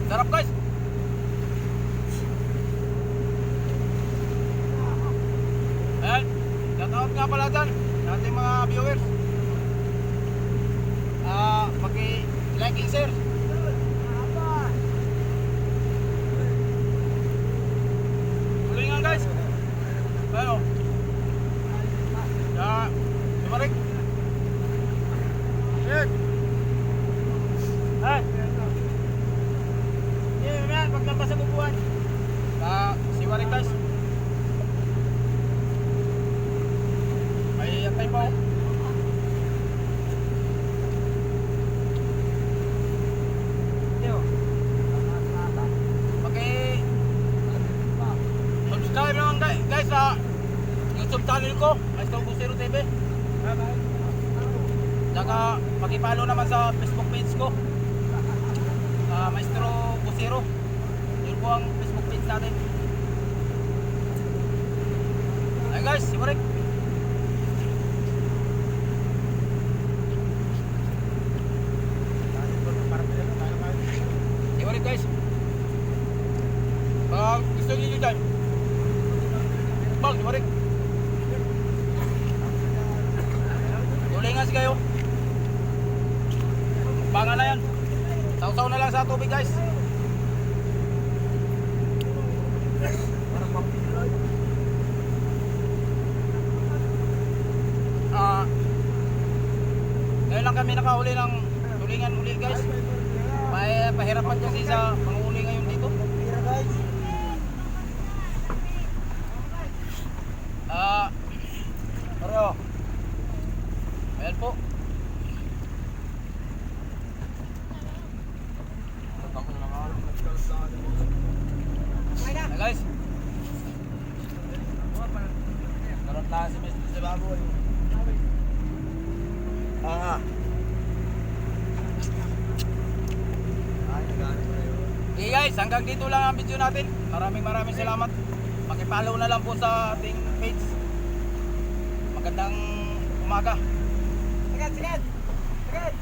Sarap guys. Ayan, shoutout nga pala dyan sa ating mga viewers. Paki-like and share. Tuloy nga guys. Ayan o. Lumarik. Ayan. Ayan. Ayan, paglampas sa bubuan. Si Warik guys. May atay pa o. Subscribe naman guys sa YouTube channel ko, Maestro Busero TV. Saka paki-follow naman sa Facebook page ko, Maestro Busero. Yun po ang Facebook page natin. Ay guys, si Marek. Si Marek guys. Pag gusto niyo dyan, bang, si Marek. Tulingan si kayo. Bangan na yan. Sausaw na lang sa tubig guys. Ngayon lang kami nakahuli ng tulingan uli guys. Pahirapan kasi sa panghuli ngayon dito. Ayan po. Ayan guys. Karot lang si Mr. sa baboy. Okay guys, hanggang dito lang ang video natin. Maraming salamat. Paki-follow na lang po sa ating page. Magandang umaga. Sagad.